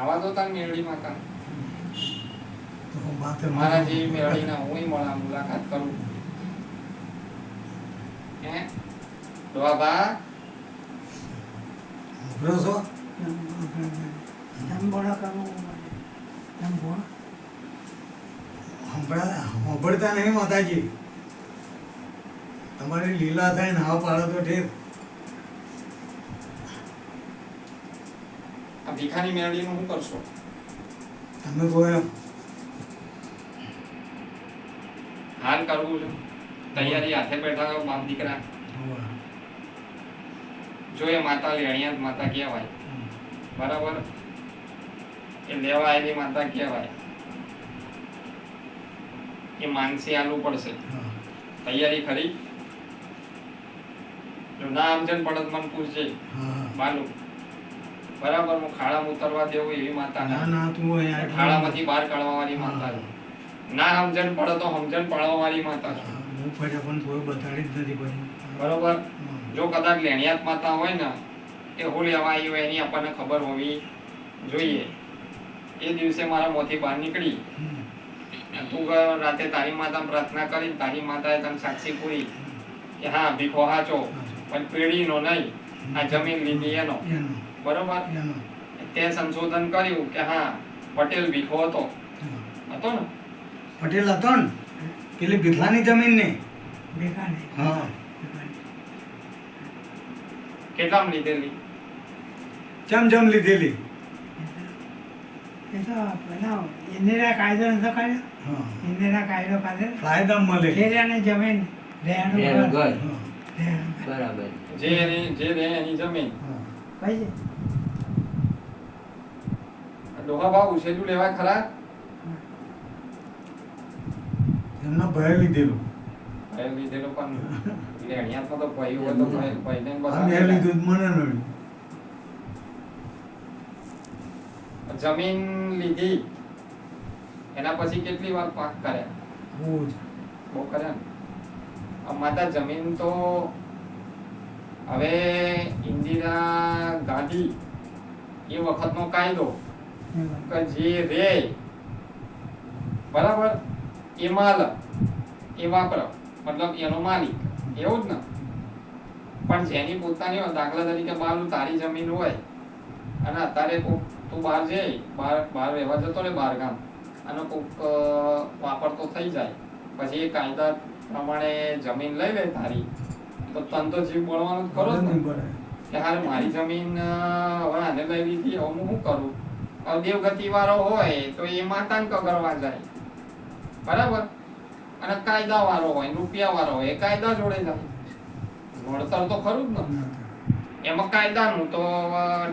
આવા તો તાર મેળડી માતા તો બાતે મારા જેવી મેળડીના હું મળા મુલાકાત કરું હે ડોબા બ્રો છો સાંભળતા નહીં માતાજી તમારી લીલા થાય ને હા પાડો તો ઠીક આ ભીખાની મેળડીનું શું કરશો તમે કહો એમ હાલ કરવું છે તૈયારી હાથે બેઠા બાપ દીકરા જો એ માતા લેણિયા જ માતા કહેવાય બરાબર એ લેવા આવેલી માતા કહેવાય એ માનસી આલવું પડશે તૈયારી ખરી જો ના સમજણ પડત મને પૂછજે બાલુ બરાબર હું ખાડામાં ઉતરવા દેવું એવી માતા ના ના તું અહીંયા ખાડામાંથી બહાર કાઢવા વાળી માતા છે. ના સમજણ પડે તો સમજણ પાડવા વાળી માતા છે. હું ફર્યા પણ કોઈ બતાડી જ નથી ભાઈ બરોબર જો કદાચ લેણિયાત માતા હોય ને એ હું લેવા આવી હોય એની આપણને ખબર હોવી જોઈએ. એ દિવસે મારા મોંથી બહાર નીકળી તું રાતે તારી માતા પ્રાર્થના કરી તારી માતાએ તને સાક્ષી પૂરી કે હા ભીખો હાચો પણ પેઢીનો નહીં આ જમીન લીધી એનો બરોબર તે સંશોધન કર્યું કે હા પટેલ ભીખો હતો ને પટેલ હતો ને પેલી ભીખલાની જમીન ને હા કેટલામ લીધેલી ચમ લીધેલી ફાયદા મળે બરાબર. જે રે એની જમીન ડોહા ભાવ ઉછેલું લેવા ખરા એમના ભય લીધેલું ભાઈ લીધેલો પણ લેણિયાતમાં તો ભાઈ હોય તો ભાઈને આ મેં લીધું જ મને નડ્યું જમીન લીધી એના પછી કેટલી વાર પાક કર્યા બહુ જ બહુ કર્યા ને આ માતા જમીન તો હવે ઇન્દિરા ગાંધી એ વખતનો કાયદો કે જે રે બરાબર એ માલ એ વાપર મતલબ એનો માલિક એવું જ ને પણ જેની પોતાની હોય દાખલા તરીકે બાલું તારી જમીન હોય અને અત્યારે કોક તું બહાર જઈ બહાર રહેવા જતો ને બહાર ગામ અને કોક વાપરતો થઈ જાય પછી એ કાયદા પ્રમાણે જમીન લઈ લે તારી તો તન તો જીવ બળવાનો જ ખરો જ ને કે હારે મારી જમીન હવે આને લઈ લીધી હવે હું શું કરું હવે દેવગતિ વાળો હોય તો એ માતાને કગરવા જાય બરાબર અને કાયદા વાળો હોય રૂપિયા વાળો હોય એ કાયદા જોડે જાય વળતર તો ખરું જ ને એમાં કાયદાનું તો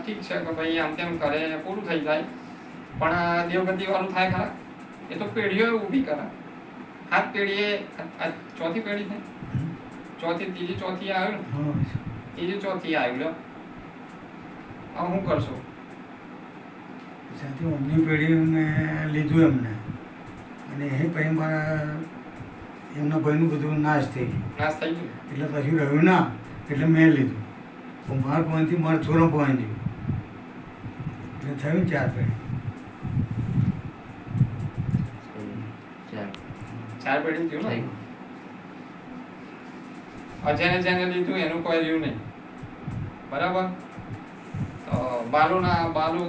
ઠીક છે કે ભાઈ આમ તેમ કરે પૂરું થઈ જાય પણ દેવગતિ વાળું થાય ખરા એ તો પેઢીઓ ઊભી કરે હાથ પેઢીએ ચોથી પેઢી થાય ત્રીજી ચોથી આવ્યું ત્રીજી ચોથી આવ્યું લો હવે શું કરશો સાથે અમની પેઢીને લીધું એમને અને એ પછી મારા એમના ભાઈનું બધું નાશ થઈ ગયું નાશ થઈ ગયું એટલે પછી રહ્યું ના એટલે મેં લીધું તો મારા પોઈન્ટથી મારા છોરા પોઈન્ટ ગયું એટલે થયું 4 પેઢી ચાર પેઢી થયું ને જેને લીધું એનું કોઈ રહ્યું નહીં બરાબર તો બાલુ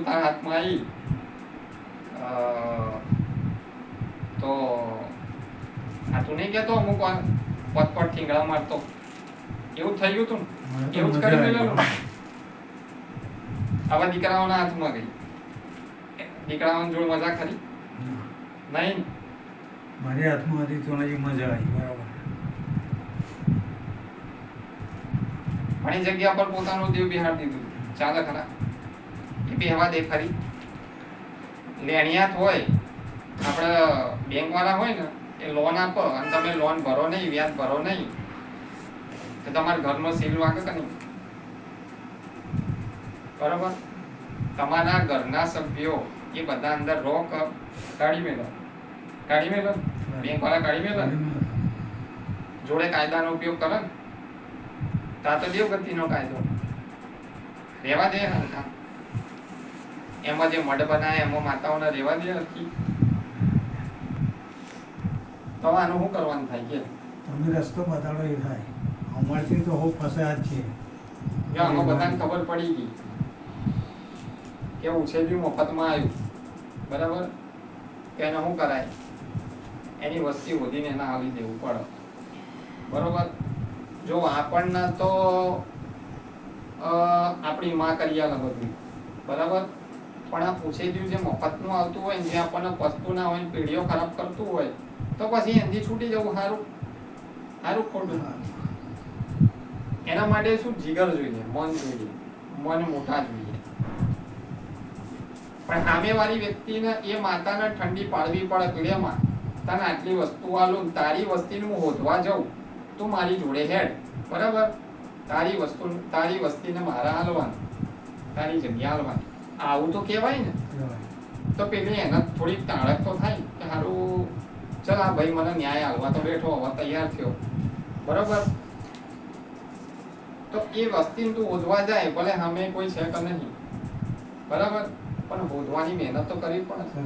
તારા હાથમાં આવી તો આ તું નહીં કહેતો અમુક વાર પટ ઠીંગડા મારતો એવું થઈ ગયું તું એવું જ કરી મેલેલું આવા દીકરાઓના હાથમાં ગઈ દીકરાઓની જોડ મજા ખરી નહીં મારી હાથમાં હતી તો મજા આવી બરાબર ઘણી જગ્યા પર પોતાનું દેવ બિહાર દીધું ચાલે ખરા એ બેહવા દે ખરી લેણિયાત હોય આપણે બેંક વાળા હોય ને એ લોન આપો અને તમે લોન ભરો નહીં વ્યાજ ભરો નહીં તો તમારા ઘરનો સીલ વાગે કે નહીં બરોબર તમારા ઘરના સભ્યો એ બધા અંદર રોક કાઢી મેલો બેંક વાળા કાઢી મેલો જોડે કાયદાનો ઉપયોગ કરે ને તા તો દેવગતિનો કાયદો રહેવા દે હલકા એમાં જે મઢ બનાવે એમાં માતાઓને રહેવા દે નથી. તો આનું શું કરવાનું થાય કે તમે રસ્તો બતાડો એ થાય. અમારથી તો હું ફસાયા જ છીએ. જો આમાં બધાને ખબર પડી ગઈ કે ઉછેર્યું મફતમાં આવ્યું, બરાબર, કે એને શું કરાય, એની વસ્તી વધીને એના હાલી દેવું પડે, બરોબર. જો આપણને તો આપણી માં કરી આલે બધું, બરાબર, પણ આ ઉછેર્યું જે મફતનું આવતું હોય ને, જે આપણને પસતું ના હોય, પેઢીઓ ખરાબ કરતું હોય, તો પછી એનાથી છૂટી જવું સારું સારું ખોટું? એના માટે શું જીગર જોઈએ, મન જોઈએ, મન મોટા જોઈએ. પણ સામેવાળી વ્યક્તિને એ માતાને ઠંડી પાડવી પડે કે લે માં તને આટલી વસ્તુ આલું, તારી વસ્તીને હું હોધવા જાઉં, તું મારી જોડે હેડ, બરાબર, તારી વસ્તીને મારા હાલવાનું, તારી જગ્યા હાલવાની, આવું તો કહેવાય ને. તો પેલી એને થોડીક તાળક તો થાય કે સારું ચલ આ ભાઈ મને ન્યાય હાલવા તો બેઠો, હવે તૈયાર થયો, બરોબર. તો એ વસ્તીને તું હોધવા જાય, ભલે સામે કોઈ છે કે નહીં, બરાબર, પણ હોધવાની મહેનત તો કરવી પડે.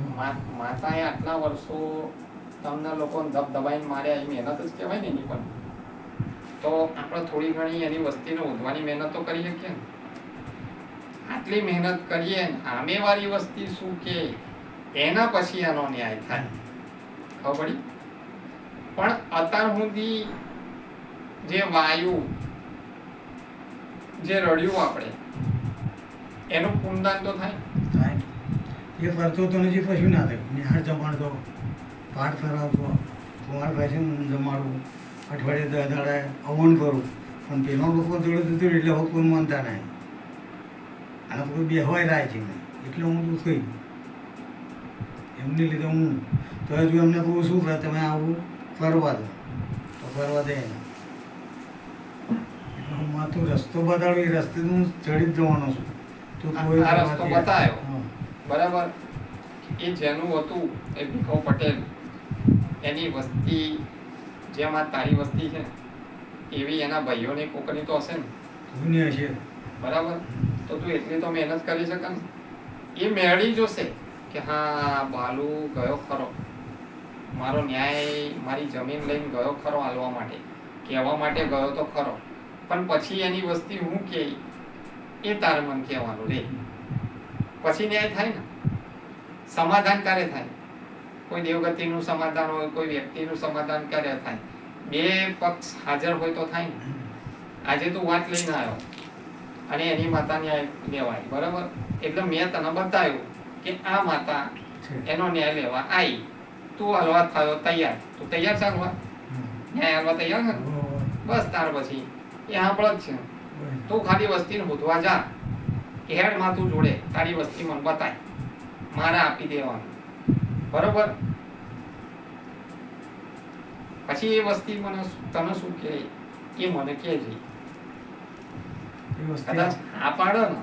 માતાએ આટલા વર્ષો તમને લોકોને દબાઈને માર્યા, એ મહેનત જ કહેવાય ને એની. પણ તો આપણે થોડી ઘણી એની વસ્તીને હોધવાની મહેનત તો કરી શકીએ ને. આટલી મહેનત કરીએ ને સામેવાળી વસ્તી શું કે એના પછી આનો ન્યાય થાય, ખબર પડી? પણ અત્યાર સુધી જે વાયુ જે રડ્યું આપણે એનું પૂર્ણદાન તો થાય. એ કરતો તો નથી, કશું ના થાય. નિહાળ જમાડતો, પાઠ કરાવતો, કુંવાર બેસીને જમાડવું, અઠવાડિયે 10 દાડે હવન કરું. પણ પેલો લોકો જોડે જતું એટલે હવે કોઈ માનતા નહીં, અને કોઈ બેહવાય રાય છે નહીં, એટલે હું તો થઈ એમને લીધે હું તો હજુ એમને કહું શું કરે તમે આવું કરવા દો, તો કરવા દે એને. એટલે હું માથું રસ્તો બતાડું, એ રસ્તે હું ચડી જ જવાનો છું. તો કોઈ આ રસ્તો બતાવ્યો, હા. બરાબર. એ જેનું હતું એ ભીખો પટેલ, એની વસ્તી જેમાં તારી વસ્તી છે એવી એના ભાઈઓની કોકની તો હશે ને, દુનિયા છે, બરાબર. તો તું એટલી તો મહેનત કરી શકે ને. એ મેળવી જોશે કે હા બાલુ ગયો ખરો, મારો ન્યાય, મારી જમીન લઈને ગયો ખરો હાલવા માટે, કહેવા માટે ગયો તો ખરો, પણ પછી એની વસ્તી હું કે એ તારે મન કહેવાનું રે, પછી ન્યાય થાય ને. સમાધાન ક્યારે થાય? કોઈ દેવગતિનું સમાધાન હોય, કોઈ વ્યક્તિનું સમાધાન ક્યારે થાય? બે પક્ષ હાજર હોય તો થાય ને. આજે તું વાત લઈને આવ્યો અને એની માતા ન્યાય લેવાય, બરાબર. એટલે મેં તને બતાવ્યું કે આ માતા એનો ન્યાય લેવા આવી, તું હલવા થયો તૈયાર, તું તૈયાર છે હલવા, ન્યાય હલવા તૈયાર છે? બસ ત્યાર પછી એ સાંભળ જ છે. તું ખાલી વસ્તીને હોધવા જા, હેડ માં તું જોડે, તારી વસ્તી મને બતાય, મારે આપી દેવાનું, બરોબર. પછી એ વસ્તી મને તને શું કે એ મને કહેજે. કદાચ આ પાડે ને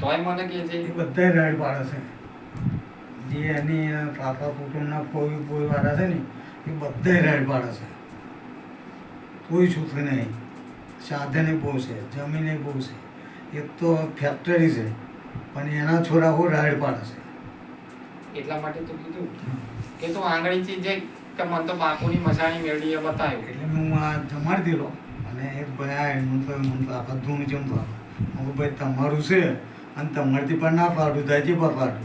તોય મને કહેજે. એ બધા રાડ પાડે છે, જે એની કાકા કુટુંબના કોઈ વાળા છે ને એ બધા રાડ પાડે છે. કોઈ સુખ નહીં, સાધને બહુ છે, જમીને બહુ છે, એક તો ફેક્ટરી છે, પણ એના છોરાઓ રાડ પાડે છે. એટલા માટે તો કીધું કે તું આંગળીથી જે કે મને તો બાપુની મસાણી મેળવી એ બતાવ્યું. એટલે હું આ જમાડી દીધો અને એક ભાઈ મને તો આ બધું જમતો હું ભાઈ તમારું છે અને તમારથી પણ ના પાડું થાય છે પર પાડું,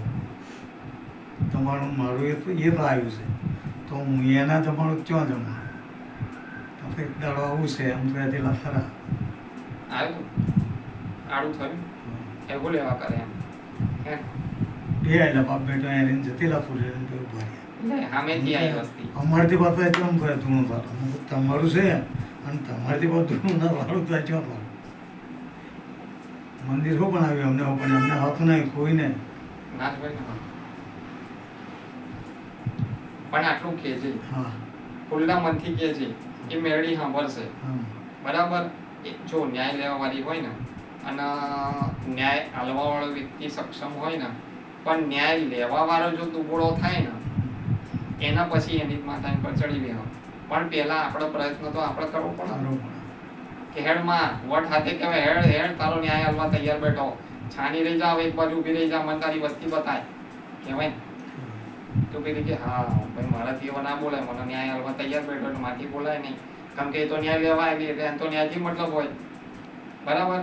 તમારું મારું એ તો આવ્યું છે તો હું એના તમારું ક્યાં જમા તો કંઈક દાડો આવું છે એમ તો એથી ખરા આવ્યું આડું થયું એવું લેવા કરે એમ હે બે એટલે બાપ બેટો એને જતેલા ફૂલે સામેથી આવી વસ્તી અમારથી પાછા કેમ કરે તું તમારું છે અને તમારથી બધું ના વાળું તો ક્યાં પાડું. મંદિર શું બનાવ્યું અમને પણ એમને હક નહીં કોઈને. ના જ હોય ને. પણ આટલું કે છે હા ખુલ્લા મનથી કે છે એ મેળવી સાંભળશે, હા બરાબર. જો ન્યાય લેવા વાળી હોય ને અને ન્યાય હાલવા વાળો વ્યક્તિ સક્ષમ હોય ને, પણ ન્યાય લેવા વાળો જો દુબળો થાય ને એના પછી એની માતા પર ચડી લેવા. પણ પહેલા આપણો પ્રયત્ન તો આપણે કરવો પડે કે હેડ માં વટ હાથે કહેવાય હેડ હેડ તારો ન્યાય હાલવા તૈયાર બેઠો, છાની રહી જાવ એક બાજુ ઊભી રહી જા મને તારી વસ્તી બતાય કહેવાય ને. તો પેલી કે હા ભાઈ મારાથી એવા ના બોલાય મને ન્યાય હાલવા તૈયાર બેઠો એટલે માથી બોલાય નહીં કારણ કે એ તો ન્યાય લેવા આવી એટલે એને તો ન્યાયથી મતલબ હોય બરાબર.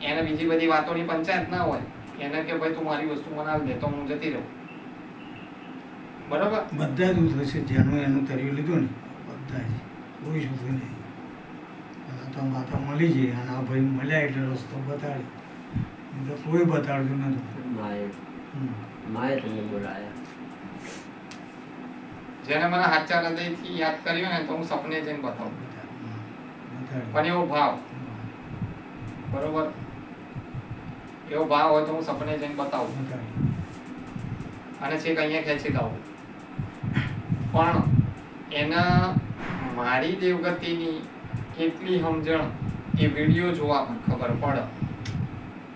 એને બીજી બધી વાતોની પંચાયત ના હોય એને કે ભાઈ તું મારી વસ્તુ મને હાલ દે તો હું જતી રહું બરાબર. બધા જ ઉતરે છે જેનું એનું તર્યું લીધું ને બધા જ કોઈ શું નહીં. અને તો માતા મળી જઈએ અને આ ભાઈ મળ્યા એટલે રસ્તો બતાડ્યો નહીં તો કોઈ બતાડતું નતું. માએ તમને બોલાયા. જેને મને સાચા હૃદયથી યાદ કર્યો ને તો હું સપને જઈને બતાવું બતાડ્યું. પણ એવો ભાવ બરોબર એવો ભાવ હોય તો હું સપને જઈને બતાવું બતાડ્યું. અને છેક અહીંયા ખેંચી લાવું. પણ એના મારી દેવગતિની કેટલી સમજણ એ વિડીયો જોવા પર ખબર પડે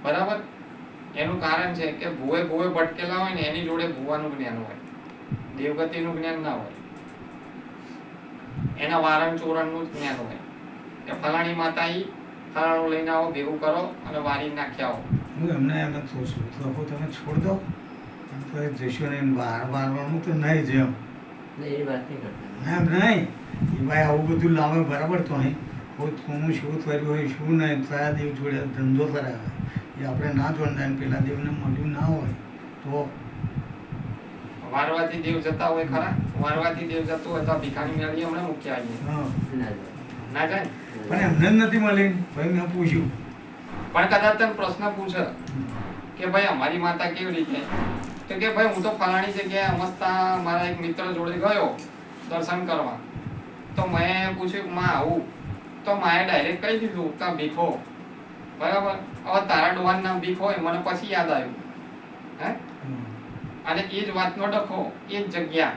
બરાબર. એનું કારણ છે કે ભૂવે ભટકેલા હોય ને એની જોડે ભૂવાનું જ્ઞાન હોય દેવગતિનું જ્ઞાન ના હોય. એના વારણ ચોરણનું જ જ્ઞાન હોય કે ફલાણી માતા ઈ ફલાણું લઈને આવો ભેગું કરો અને વારી નાખ્યા આવો. હું એમને એમ જ કહું છું તો તમે છોડ દો અને તો જઈશું ને વારવાનું તો નહીં જ એમ. એ વાત નહીં કરતા. એમ નહીં એ ભાઈ આવું બધું લાવે બરાબર તો નહીં હું શું કર્યું હોય શું નહીં કયા દેવ જોડે ધંધો કરાવે એ આપણે ના જોડાય પેલા દેવને મળ્યું ના હોય તો વારવાથી દેવ જતા હોય ખરા. વારવાથી દેવ જતું હોય તો આ ભિખારી મેળી હમણાં મૂકી આવીએ હા ના જાય. ના જાય ને? પણ એમને જ નથી મળી ભાઈ મેં પૂછ્યું પણ કદાચ તને પ્રશ્ન પૂછે કે ભાઈ અમારી માતા કેવી રીતે તો કે ભાઈ હું તો ફલાણી જગ્યાએ અમસ્તા મારા એક મિત્ર જોડે ગયો દર્શન કરવા તો મેં પૂછ્યું કે માં આવું તો માએ ડાયરેક્ટ કહી દીધું કે ભીખો બરાબર. હવે તારા ડોહાનું નામ ભીખ હોય મને પછી યાદ આવ્યું હે અને એ જ વાતનો ડખો એ જ જગ્યા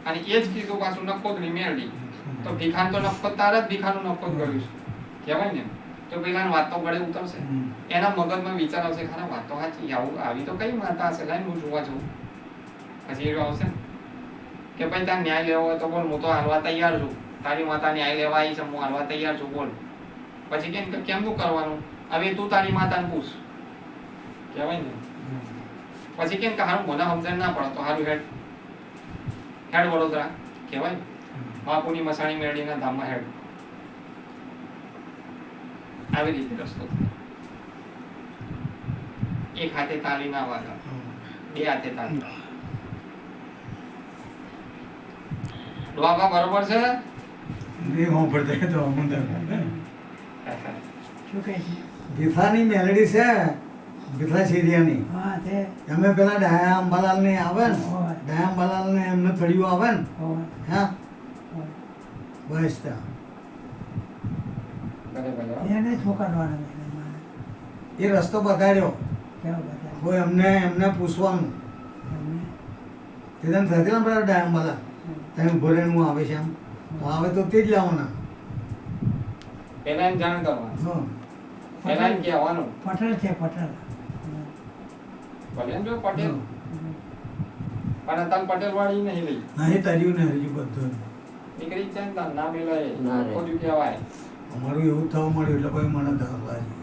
અને એ જ કીધું પાછું નખોદરી મેળવી તો ભીખાન તો નખો તારા જ ભીખાનું નખોદ કર્યું છે કહેવાય ને. તો પેલા વાત તો ગળે ઉતરશે એના મગજમાં વિચાર આવશે ખરા વાત તો સાચી આવું આવી તો કઈ માતા હશે લાઈને હું જોવા જઉં. પછી એવું આવશે કે ભાઈ તાર ન્યાય લેવો હોય તો બોલ હું તો હાલવા તૈયાર છું તારી માતા ન્યાય લેવા આવી છે હું હાલવા તૈયાર છું બોલ. પછી કેમ કે કેમનું કરવાનું હવે તું તારી માતાને પૂછ કહેવાય ને. પછી કેમ કે હારું મને સમજણ ના પડે તો હારું હેડ હેડ વડોદરા કહેવાય બાપુની મસાણી મેળીના ધામમાં હેડ. આવી રીતે રસ્તો એક હાથે તાળી ના વાગા બે હાથે તાળી. ડોબા બરોબર છે. નહીં હું પડતા તો હું શું કહે છે? ગીફાની મેલડી છે ગીફા સિરિયાની હા તે અમે પેલા ડાયા અંબાલાલ ને આવે ને હોય. ડાયા અંબાલાલ ને એમને થળિયું આવે ને હોય. હા હોય. બસ ત્યાં ભલે ભલે હો. એને જ મોકલવાનો એને મારે. એ રસ્તો બતાડ્યો કેવો બધા કોઈ એમને પૂછવાનું એમને તે તને થતી ને પેલા ડાયા અંબાલાલ તમે ઉભો રહીને હું આવે છે આમ તો આવે તો તે જ લાવવાના. પેલા એને જાણ કરવાનું હા પેલા એને કહેવાનું પટેલ છે પટેલ ભલે ને જો પટેલ હા. પણ અત્યારે પટેલ વાળી નહીં લઈ નહીં તર્યું ને હજુ બધું નીકળી જ જાય ને તાર ના મેલાય ના રે. ખોટું કહેવાય. અમારું એવું થવા મળ્યું એટલે કોઈ મને ધર લાગી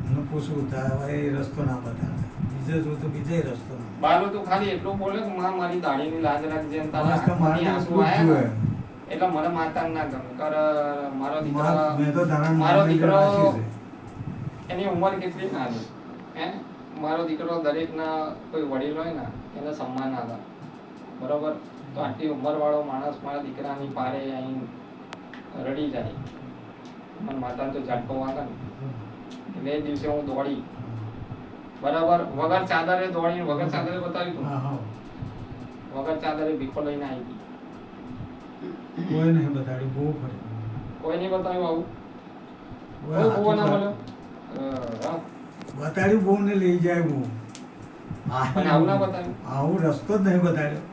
મને પૂછવું થાય હવે એ રસ્તો ના બતાવે બીજે જો તો બીજે રસ્તો ના બાલો તું ખાલી એટલું બોલે કે માં મારી દાઢીની લાજ રાખજે ને તારા બસ તો મારે આંખોની આંસુ એટલું જ આયા જોઈએ. ને એટલે મને માતા ના ગમે કર મારો મેં દીકરો તો તારા મારો નામે દીકરો રાખ્યું છે. એની ઉંમર કેટલી નાની હે મારો દીકરો દરેકના કોઈ વડીલ હોય ને એને સન્માન આપે બરોબર. તો આટલી ઉંમરવાળો માણસ મારા દીકરાની પારે અહીં રડી જાય મને માતાને તો ઝાટકો વાગે ને એટલે એ દિવસે હું દોડી બરાબર વગર ચાદરે દોડી વગર ચાદરે બતાવ્યું તું હા હા વગર ચાદરે ભીખો લઈને આવી હતી કોઈ નહીં બતાડ્યું બહુ ફરી કોઈ નહીં બતાવ્યું આવું કોઈ કોઈ ભૂવો ના હાથું મળ્યો બતાડ્યું બહુ ને લઈ જાય બહુ અને આવું ના બતાવ્યું આવું રસ્તો જ નહીં બતાડ્યો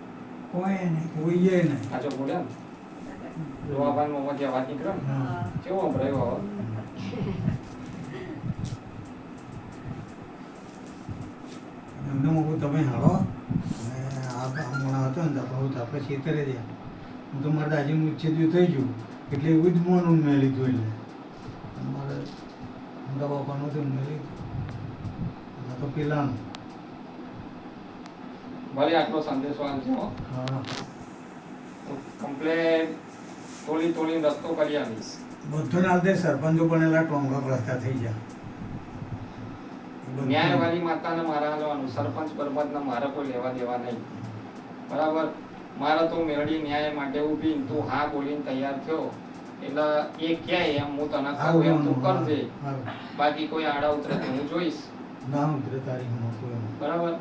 કોઈ નહીં કોઈએ નહીં આ જો બોલ્યા ને લોહાભાઈ મોમાં જે વાત નીકળે ને હા. કેવો સંભળાયો હવે એમને હું તમે હાલો અને આ હમણાં હતો ને તો આપણે છેતરે રહ્યા હું તો મારા દાજીનું ઉચ્છેદ્યું થઈ ગયું એટલે એવું જ મોનું મેં લીધું એટલે મારે મોટા બાપાનું હતું મેં લીધું તો પેલાનું ભલે આટલો સંદેશો આવજો હો. હા હું કમ્પ્લેટ તોલી રસ્તો કરી આવીશ. બધું ના દે સરપંચો બનેલા ટોંગા રસ્તા થઈ ગયા એ બધું. ન્યાયવાળી માતાને મારા હાલવાનું, સરપંચ બરબાદને મારે કોઈ લેવા દેવા નહીં. બરાબર, મારે તો મેળવી ન્યાય માટે ઊભી ને તું હા બોલીને તૈયાર થયો એટલે એ ક્યાંય એમ હું તને કહું એમ તું કરજે. હારું. બાકી કોઈ આડા ઉતરે તો હું જોઈશ. ના ઉતરે તારી હિંમત હોય એમ. બરાબર,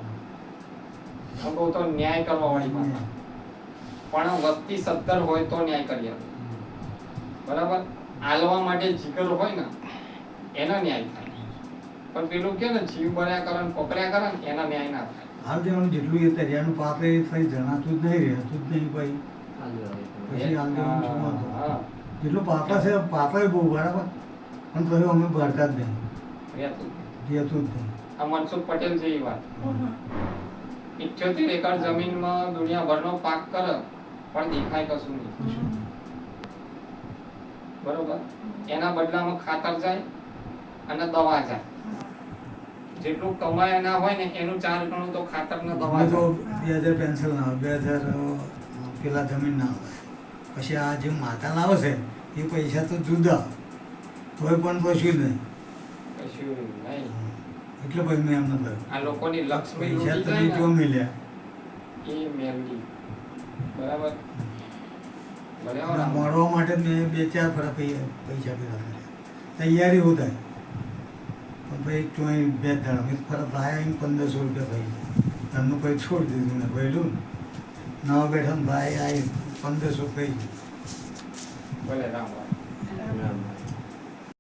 હું કહું તો ન્યાય કરવા વાળી માતા, પણ વસ્તી 17 હોય તો ન્યાય કરી આપે. બરાબર, આલવા માટે જીગર હોય ને એનો ન્યાય થાય, પણ પેલું કે ને જીવ બળ્યા કરે ને પકડ્યા કરે ને એના ન્યાય ના થાય. હાલ દેવાનું જેટલું એ તરિયાનું પાપ એ થઈ જણાતું જ નહીં, રહેતું જ નહીં ભાઈ. પછી હાલ દેવાનું શું વાંધો? હા, જેટલું પાપા છે પાપા બહુ બરાબર, પણ પછી અમે ભરતા જ નહીં, રહેતું. રહેતું જ નહીં. આ મનસુખ પટેલ જેવી વાત, 78 એકર જમીનમાં દુનિયાભરનો પાક કરે પણ દેખાય કશું નહીં. બરોબર, એના બદલામાં ખાતર જાય અને દવા જાય. જેટલું કમાય ના હોય ને એનું 4 ગણું તો ખાતર ને દવા અમે તો જાય. 2000 પેન્શન ના આવે, 2000 પેલા જમીન ના આવે. પછી આ જે માતા લાવે છે એ પૈસા તો જુદા, તોય પણ કશું જ નહીં. કશું નહીં. એટલે ભાઈ મેં એમ ન થયું. આ લોકોની લક્ષ્મી પૈસા લૂંટી તમે જો જાય ને મળ્યા એ મેળવી. બરાબર, બરાબર. અને મળવા માટે મેં 2-4 ફરા પૈસા ભેગા કર્યા, તૈયારી હું થાય પણ ભાઈ ચોઈ 2 દાડા મેં ફરત આવ્યા એમ 1500 રૂપિયા થઈ ગયા. ઘરનું પછી છોડી દીધું ને પહેલું નવા બેઠા ને ભાઈ આ 1500 થઈ ગયું. ભલે રામ રામ. રામ.